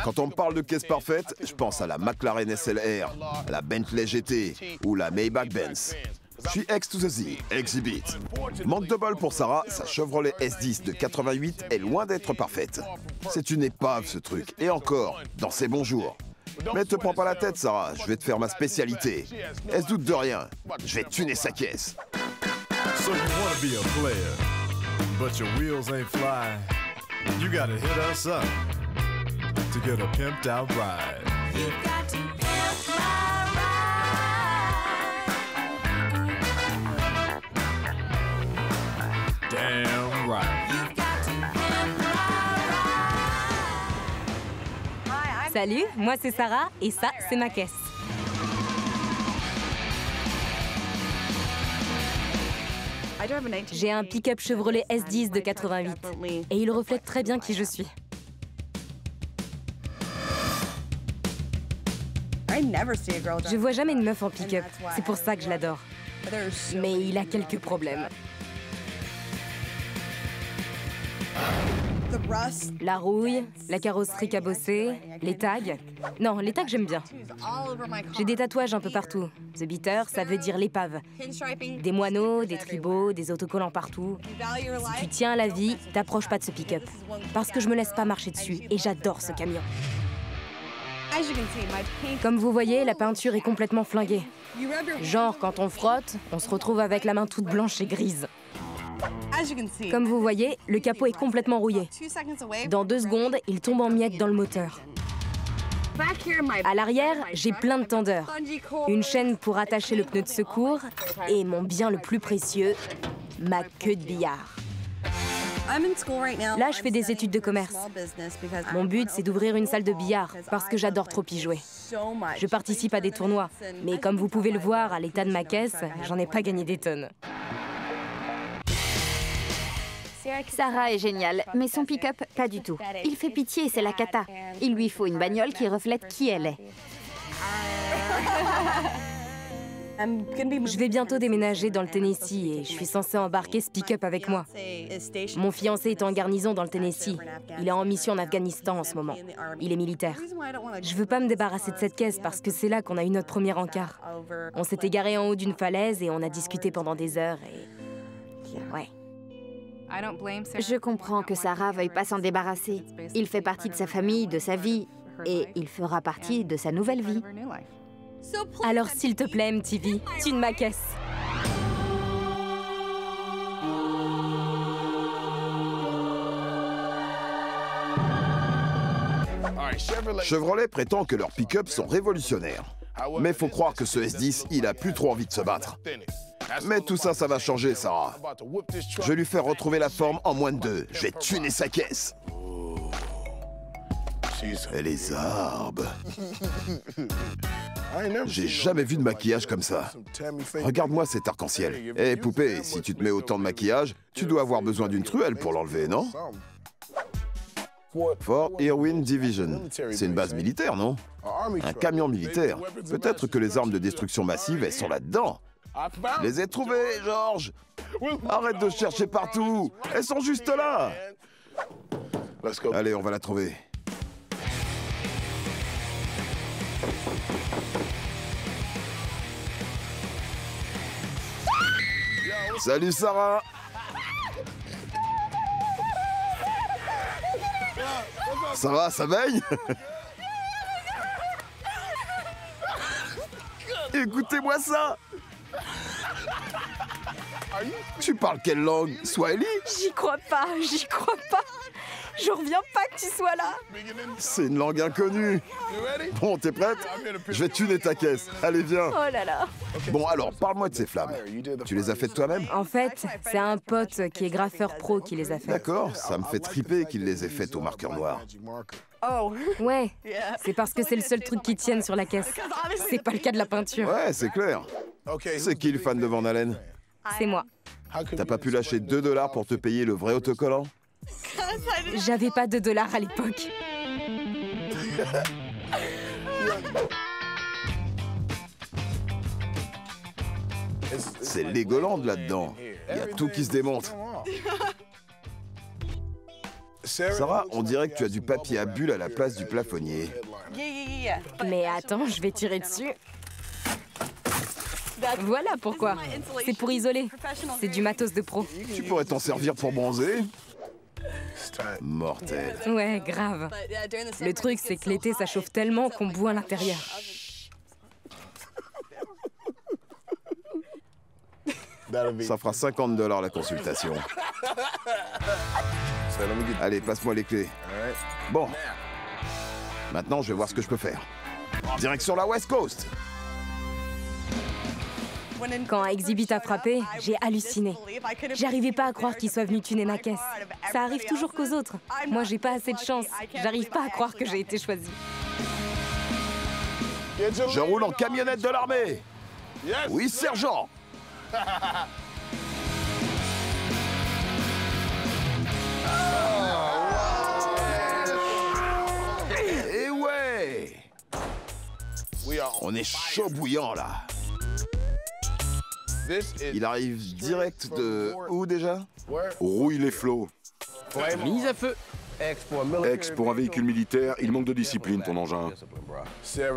Quand on me parle de caisse parfaite, je pense à la McLaren SLR, à la Bentley GT ou la Maybach Benz. Je suis X to the Z, Exhibit. Manque de bol pour Sarah, sa Chevrolet S10 de 88 est loin d'être parfaite. C'est une épave ce truc, et encore, dans ses bons jours. Mais te prends pas la tête Sarah, je vais te faire ma spécialité. Elle se doute de rien, je vais tuner sa caisse. So you wanna be a player, but your wheels ain't fly. You gotta hit us up to get a pimped out ride. You've got to pimp my ride. Damn right. You've got to pimp my ride. Salut, moi c'est Sarah et ça c'est ma caisse. J'ai un pick-up Chevrolet S10 de 88 et il reflète très bien qui je suis. Je vois jamais une meuf en pick-up, c'est pour ça que je l'adore. Mais il a quelques problèmes. La rouille, la carrosserie cabossée, les tags. Non, les tags j'aime bien. J'ai des tatouages un peu partout. The Beater, ça veut dire l'épave. Des moineaux, des tribots, des autocollants partout. Si tu tiens à la vie, t'approches pas de ce pick-up. Parce que je me laisse pas marcher dessus et j'adore ce camion. Comme vous voyez, la peinture est complètement flinguée. Genre, quand on frotte, on se retrouve avec la main toute blanche et grise. Comme vous voyez, le capot est complètement rouillé. Dans 2 secondes, il tombe en miettes dans le moteur. À l'arrière, j'ai plein de tendeurs. Une chaîne pour attacher le pneu de secours et mon bien le plus précieux, ma queue de billard. Là, je fais des études de commerce. Mon but, c'est d'ouvrir une salle de billard parce que j'adore trop y jouer. Je participe à des tournois, mais comme vous pouvez le voir à l'état de ma caisse, j'en ai pas gagné des tonnes. Sarah est géniale, mais son pick-up, pas du tout. Il fait pitié, c'est la cata. Il lui faut une bagnole qui reflète qui elle est. Je vais bientôt déménager dans le Tennessee et je suis censée embarquer ce pick-up avec moi. Mon fiancé est en garnison dans le Tennessee. Il est en mission en Afghanistan en ce moment. Il est militaire. Je veux pas me débarrasser de cette caisse parce que c'est là qu'on a eu notre premier encart. On s'est égaré en haut d'une falaise et on a discuté pendant des heures et... Ouais. Je comprends que Sarah veuille pas s'en débarrasser. Il fait partie de sa famille, de sa vie, et il fera partie de sa nouvelle vie. Alors s'il te plaît, MTV, tune ma caisse. Chevrolet prétend que leurs pick-up sont révolutionnaires. Mais faut croire que ce S10, il a plus trop envie de se battre. Mais tout ça, ça va changer, Sarah. Je vais lui faire retrouver la forme en moins de 2. Je vais tuner sa caisse. Et les arbres. J'ai jamais vu de maquillage comme ça. Regarde-moi cet arc-en-ciel. Eh, poupée, si tu te mets autant de maquillage, tu dois avoir besoin d'une truelle pour l'enlever, non? Fort Irwin Division. C'est une base militaire, non? Un camion militaire. Peut-être que les armes de destruction massive, elles sont là-dedans. Je les ai trouvées, George. Arrête de chercher partout. Elles sont juste là. Allez, on va la trouver. Salut, Sarah. Ça va, ça baigne? Écoutez-moi ça. Tu parles quelle langue? Swahili? J'y crois pas, j'y crois pas. Je reviens pas que tu sois là. C'est une langue inconnue. Bon, t'es prête? Je vais tuner ta caisse. Allez, viens. Oh là là. Bon, alors, parle-moi de ces flammes. Tu les as faites toi-même? En fait, c'est un pote qui est graffeur pro qui les a faites. D'accord, ça me fait triper qu'il les ait faites au marqueur noir. Ouais, c'est parce que c'est le seul truc qui tienne sur la caisse. C'est pas le cas de la peinture. Ouais, c'est clair. C'est qui le fan de Van Halen? C'est moi. T'as pas pu lâcher 2 $ pour te payer le vrai autocollant? J'avais pas de dollars à l'époque. C'est Legoland là-dedans. Il y a tout qui se démonte. Sarah, on dirait que tu as du papier à bulles à la place du plafonnier. Mais attends, je vais tirer dessus. Voilà pourquoi. C'est pour isoler. C'est du matos de pro. Tu pourrais t'en servir pour bronzer? Mortel. Ouais, grave. Le truc, c'est que l'été, ça chauffe tellement qu'on bout à l'intérieur. Ça fera 50 $ la consultation. Allez, passe-moi les clés. Bon. Maintenant, je vais voir ce que je peux faire. Direction la West Coast. Quand Exhibit a frappé, j'ai halluciné. J'arrivais pas à croire qu'il soit venu tuner ma caisse. Ça arrive toujours qu'aux autres. Moi, j'ai pas assez de chance. J'arrive pas à croire que j'ai été choisie. Je roule en camionnette de l'armée. Oui, sergent. Et ouais. On est chaud bouillant là. Il arrive direct de... où déjà? Rouille les flots. Mise à feu. Ex, pour un véhicule militaire, il manque de discipline, ton engin.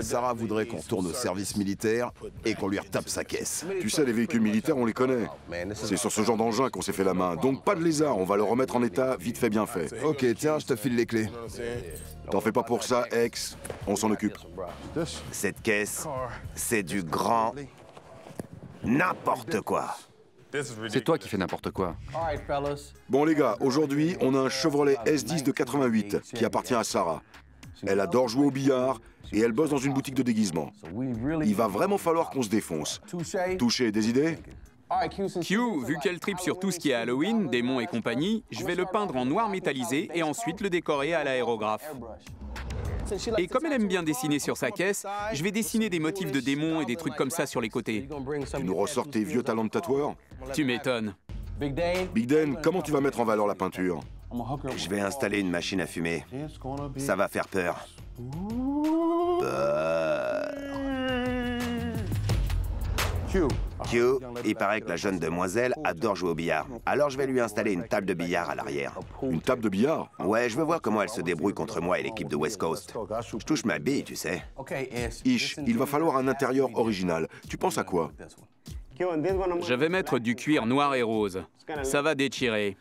Sarah voudrait qu'on tourne au service militaire et qu'on lui retape sa caisse. Tu sais, les véhicules militaires, on les connaît. C'est sur ce genre d'engin qu'on s'est fait la main. Donc pas de lézard, on va le remettre en état, vite fait, bien fait. Ok, tiens, je te file les clés. T'en fais pas pour ça, ex. On s'en occupe. Cette caisse, c'est du grand n'importe quoi. C'est toi qui fais n'importe quoi. Bon les gars, aujourd'hui, on a un Chevrolet S10 de 88 qui appartient à Sarah. Elle adore jouer au billard et elle bosse dans une boutique de déguisement. Il va vraiment falloir qu'on se défonce. Touché, des idées? Q, vu qu'elle tripe sur tout ce qui est Halloween, démons et compagnie, je vais le peindre en noir métallisé et ensuite le décorer à l'aérographe. Et comme elle aime bien dessiner sur sa caisse, je vais dessiner des motifs de démons et des trucs comme ça sur les côtés. Tu nous ressors tes vieux talents de tatoueur? Tu m'étonnes. Big Dan, comment tu vas mettre en valeur la peinture? Je vais installer une machine à fumer. Ça va faire peur. Q, il paraît que la jeune demoiselle adore jouer au billard. Alors je vais lui installer une table de billard à l'arrière. Une table de billard? Ouais, je veux voir comment elle se débrouille contre moi et l'équipe de West Coast. Je touche ma bille, tu sais. Ish, il va falloir un intérieur original. Tu penses à quoi? Je vais mettre du cuir noir et rose. Ça va déchirer.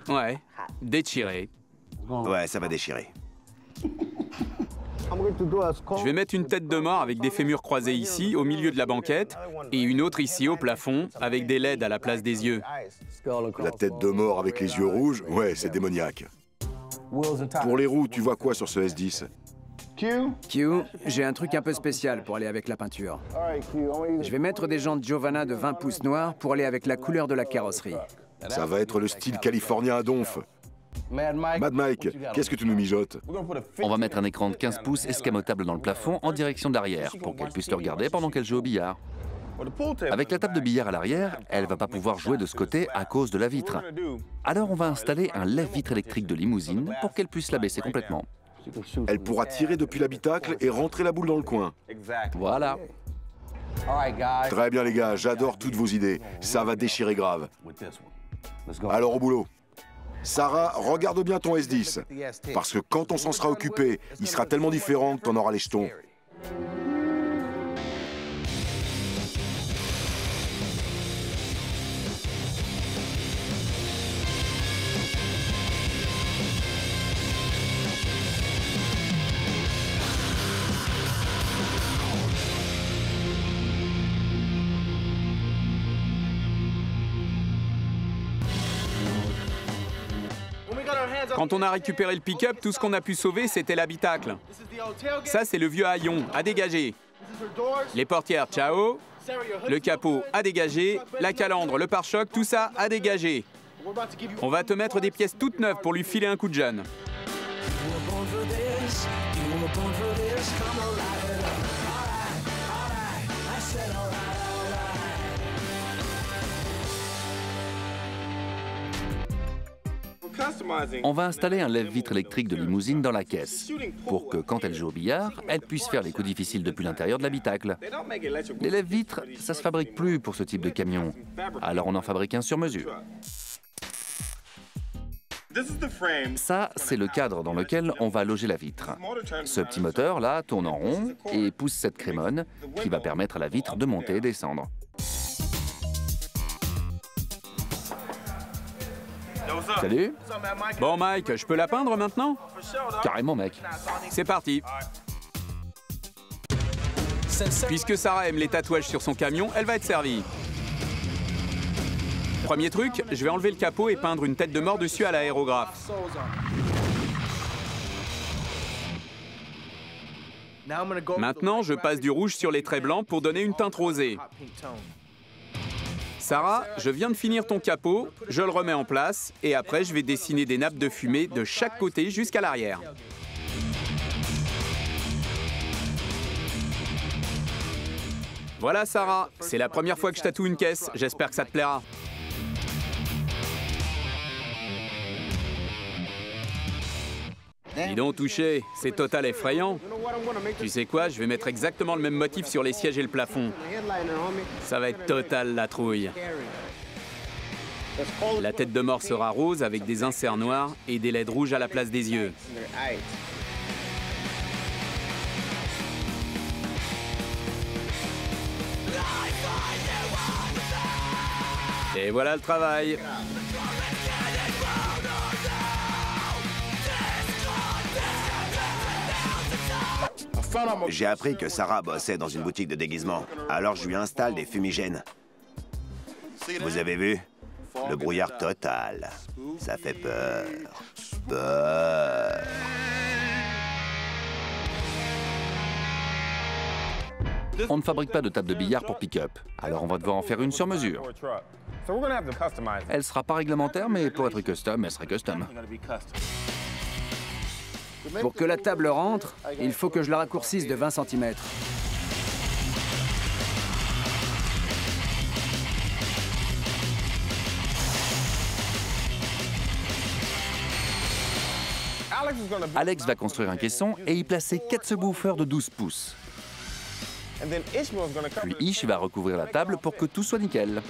Ouais, déchirer. Ouais, ça va déchirer. Je vais mettre une tête de mort avec des fémurs croisés ici, au milieu de la banquette, et une autre ici, au plafond, avec des LED à la place des yeux. La tête de mort avec les yeux rouges? Ouais, c'est démoniaque. Pour les roues, tu vois quoi sur ce S10? Q, j'ai un truc un peu spécial pour aller avec la peinture. Je vais mettre des jantes Giovanna de 20 pouces noirs pour aller avec la couleur de la carrosserie. Ça va être le style californien à donf. Mad Mike, qu'est-ce que tu nous mijotes? On va mettre un écran de 15 pouces escamotable dans le plafond en direction de l'arrière pour qu'elle puisse le regarder pendant qu'elle joue au billard. Avec la table de billard à l'arrière, elle va pas pouvoir jouer de ce côté à cause de la vitre. Alors on va installer un lève-vitre électrique de limousine pour qu'elle puisse la baisser complètement. Elle pourra tirer depuis l'habitacle et rentrer la boule dans le coin. Voilà. Très bien les gars, j'adore toutes vos idées. Ça va déchirer grave. Alors au boulot. Sarah, regarde bien ton S10. Parce que quand on s'en sera occupé, il sera tellement différent que t'en auras les jetons. Quand on a récupéré le pick-up, tout ce qu'on a pu sauver, c'était l'habitacle. Ça, c'est le vieux haillon, à dégager. Les portières, ciao. Le capot, à dégager. La calandre, le pare-choc, tout ça, à dégager. On va te mettre des pièces toutes neuves pour lui filer un coup de jeune. On va installer un lève-vitre électrique de limousine dans la caisse pour que quand elle joue au billard, elle puisse faire les coups difficiles depuis l'intérieur de l'habitacle. Les lève-vitres, ça se fabrique plus pour ce type de camion. Alors on en fabrique un sur mesure. Ça, c'est le cadre dans lequel on va loger la vitre. Ce petit moteur, là, tourne en rond et pousse cette crémone qui va permettre à la vitre de monter et descendre. Salut. Bon, Mike, je peux la peindre maintenant? Carrément, mec. C'est parti. Puisque Sarah aime les tatouages sur son camion, elle va être servie. Premier truc, je vais enlever le capot et peindre une tête de mort dessus à l'aérographe. Maintenant, je passe du rouge sur les traits blancs pour donner une teinte rosée. Sarah, je viens de finir ton capot, je le remets en place et après je vais dessiner des nappes de fumée de chaque côté jusqu'à l'arrière. Voilà Sarah, c'est la première fois que je tatoue une caisse, j'espère que ça te plaira. Dis donc, Touché, c'est total effrayant. Tu sais quoi, je vais mettre exactement le même motif sur les sièges et le plafond. Ça va être total la trouille. La tête de mort sera rose avec des inserts noirs et des LED rouges à la place des yeux. Et voilà le travail. J'ai appris que Sarah bossait dans une boutique de déguisement, alors je lui installe des fumigènes. Vous avez vu? Le brouillard total. Ça fait peur. Peur. On ne fabrique pas de table de billard pour pick-up, alors on va devoir en faire une sur mesure. Elle sera pas réglementaire, mais pour être custom, elle sera custom. Pour que la table rentre, il faut que je la raccourcisse de 20 cm. Alex va construire un caisson et y placer 4 subwoofers de 12 pouces. Puis Ish va recouvrir la table pour que tout soit nickel.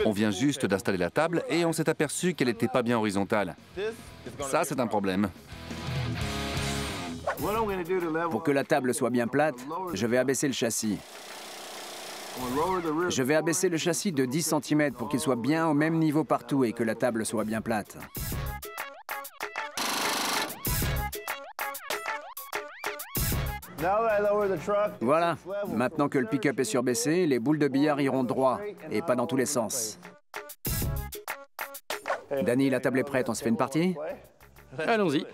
On vient juste d'installer la table et on s'est aperçu qu'elle n'était pas bien horizontale. Ça, c'est un problème. Pour que la table soit bien plate, je vais abaisser le châssis. Je vais abaisser le châssis de 10 cm pour qu'il soit bien au même niveau partout et que la table soit bien plate. Voilà, maintenant que le pick-up est surbaissé, les boules de billard iront droit et pas dans tous les sens. Danny, la table est prête, on se fait une partie? Allons-y.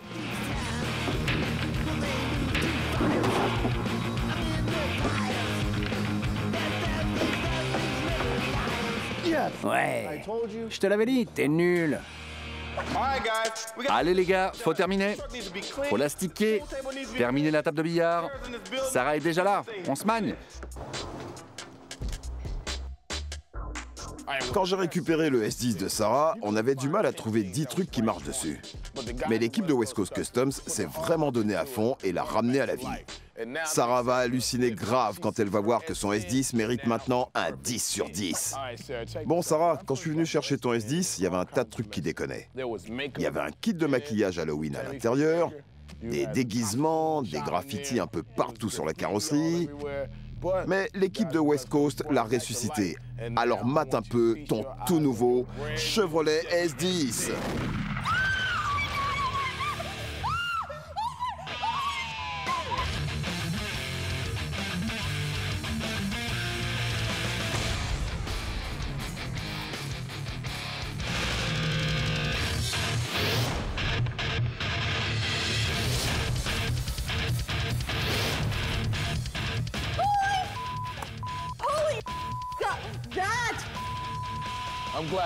Ouais, je te l'avais dit, t'es nul. Allez les gars, faut terminer. Faut l'astiquer. Terminer la table de billard. Sarah est déjà là, on se magne. Quand j'ai récupéré le S10 de Sarah, on avait du mal à trouver 10 trucs qui marchent dessus. Mais l'équipe de West Coast Customs s'est vraiment donnée à fond et l'a ramené à la vie. Sarah va halluciner grave quand elle va voir que son S10 mérite maintenant un 10 sur 10. Bon Sarah, quand je suis venu chercher ton S10, il y avait un tas de trucs qui déconnaient. Il y avait un kit de maquillage Halloween à l'intérieur, des déguisements, des graffitis un peu partout sur la carrosserie. Mais l'équipe de West Coast l'a ressuscité. Alors mate un peu ton tout nouveau Chevrolet S10.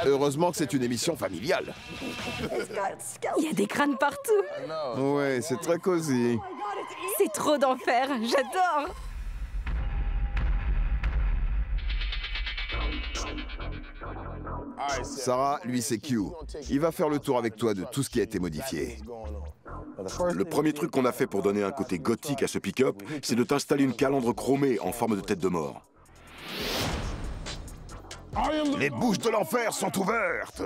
Heureusement que c'est une émission familiale. Il y a des crânes partout. Ouais, c'est très cosy. C'est trop d'enfer, j'adore. Sarah, lui, c'est Q. Il va faire le tour avec toi de tout ce qui a été modifié. Le premier truc qu'on a fait pour donner un côté gothique à ce pick-up, c'est de t'installer une calandre chromée en forme de tête de mort. Les bouches de l'enfer sont ouvertes.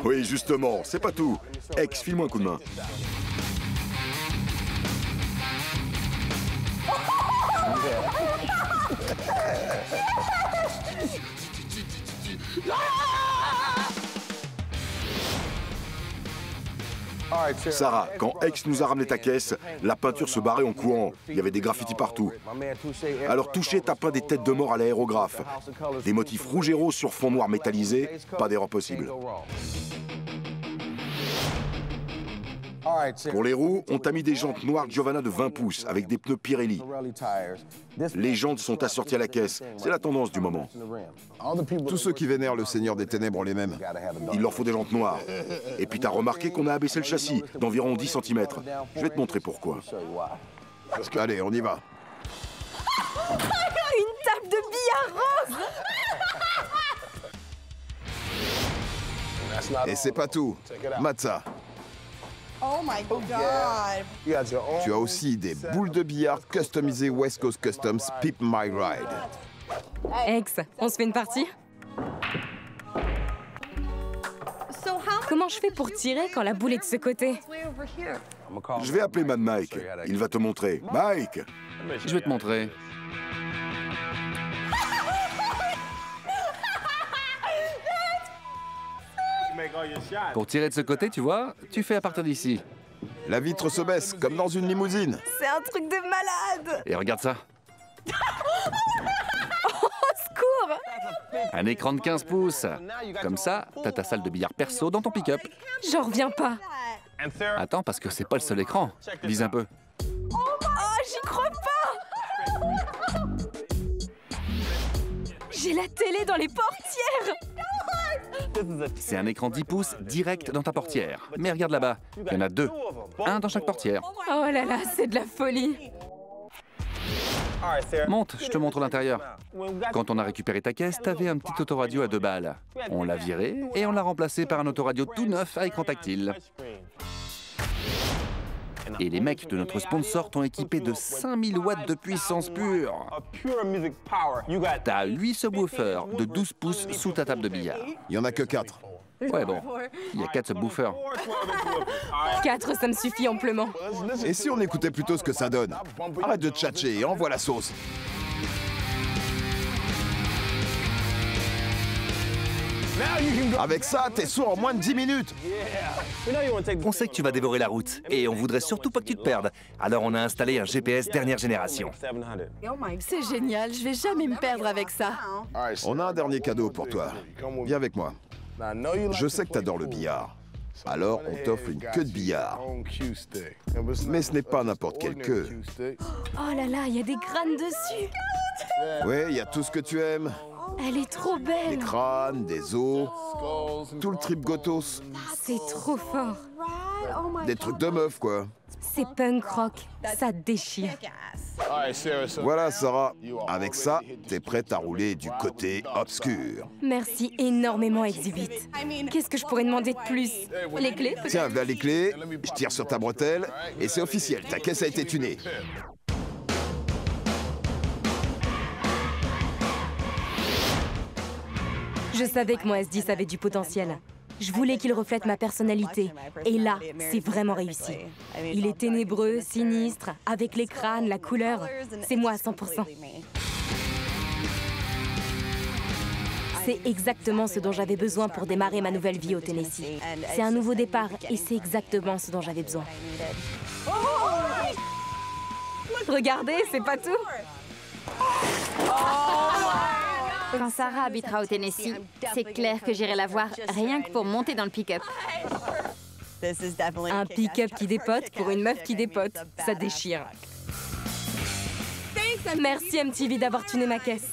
Oui, justement, c'est pas tout. Ex, file-moi un coup de main. Sarah, quand Ex nous a ramené ta caisse, la peinture se barrait en courant. Il y avait des graffitis partout. Alors Touché t'a peint des têtes de mort à l'aérographe. Des motifs rouge et rose sur fond noir métallisé, pas d'erreur possible. Pour les roues, on t'a mis des jantes noires Giovanna de 20 pouces avec des pneus Pirelli. Les jantes sont assorties à la caisse. C'est la tendance du moment. Tous ceux qui vénèrent le Seigneur des Ténèbres ont les mêmes. Il leur faut des jantes noires. Et puis t'as remarqué qu'on a abaissé le châssis d'environ 10 cm. Je vais te montrer pourquoi. Allez, on y va. Une table de billard rose. Et c'est pas tout. Mate ça. Oh my God. Tu as aussi des boules de billard customisées West Coast Customs Pip My Ride. Ex, on se fait une partie? Comment je fais pour tirer quand la boule est de ce côté? Je vais appeler Mad Mike. Il va te montrer. Mike! Je vais te montrer. Pour tirer de ce côté, tu vois, tu fais à partir d'ici. La vitre se baisse, comme dans une limousine. C'est un truc de malade. Et regarde ça. Au secours. Un écran de 15 pouces. Comme ça, t'as ta salle de billard perso dans ton pick-up. J'en reviens pas. Attends, parce que c'est pas le seul écran. Vise un peu. Oh, j'y crois pas. J'ai la télé dans les portières. C'est un écran 10 pouces direct dans ta portière. Mais regarde là-bas, il y en a deux. Un dans chaque portière. Oh là là, c'est de la folie. Monte, je te montre l'intérieur. Quand on a récupéré ta caisse, t'avais un petit autoradio à 2 balles. On l'a viré et on l'a remplacé par un autoradio tout neuf à écran tactile. Et les mecs de notre sponsor t'ont équipé de 5000 watts de puissance pure. T'as 8 subwoofers de 12 pouces sous ta table de billard. Il y en a que 4. Ouais bon, il y a 4 subwoofers. 4, ça me suffit amplement. Et si on écoutait plutôt ce que ça donne? Arrête de tchatcher et envoie la sauce. Avec ça, t'es sourd en moins de 10 minutes. On sait que tu vas dévorer la route et on voudrait surtout pas que tu te perdes. Alors on a installé un GPS dernière génération. C'est génial, je vais jamais me perdre avec ça. On a un dernier cadeau pour toi. Viens avec moi. Je sais que t'adores le billard. Alors, on t'offre une queue de billard. Mais ce n'est pas n'importe quelle queue. Oh là là, il y a des crânes dessus. Ouais, il y a tout ce que tu aimes. Elle est trop Des belle. crânes, des os, tout le trip gotos. C'est trop fort. Des trucs de meuf, quoi. C'est punk rock. Ça déchire. Voilà, Sarah. Avec ça, t'es prête à rouler du côté obscur. Merci énormément, Exhibit. Qu'est-ce que je pourrais demander de plus? Les clés, peut-être? Tiens, voilà les clés. Je tire sur ta bretelle. Et c'est officiel, ta caisse a été tunée. Je savais que mon S10 avait du potentiel. Je voulais qu'il reflète ma personnalité. Et là, c'est vraiment réussi. Il est ténébreux, sinistre, avec les crânes, la couleur. C'est moi à 100%. C'est exactement ce dont j'avais besoin pour démarrer ma nouvelle vie au Tennessee. C'est un nouveau départ et c'est exactement ce dont j'avais besoin. Regardez, c'est pas tout. Quand Sarah habitera au Tennessee, c'est clair que j'irai la voir rien que pour monter dans le pick-up. Un pick-up qui dépote pour une meuf qui dépote. Ça déchire. Merci MTV d'avoir tuné ma caisse.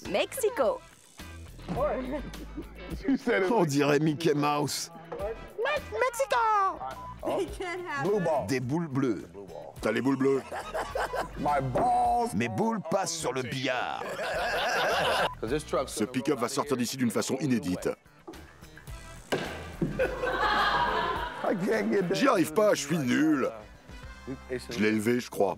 Mexico. On dirait Mickey Mouse. Des boules bleues. t'as les boules bleues. Mes boules passent sur le billard. Ce pick-up va sortir d'ici d'une façon inédite. J'y arrive pas, je suis nul. Je l'ai levé, je crois.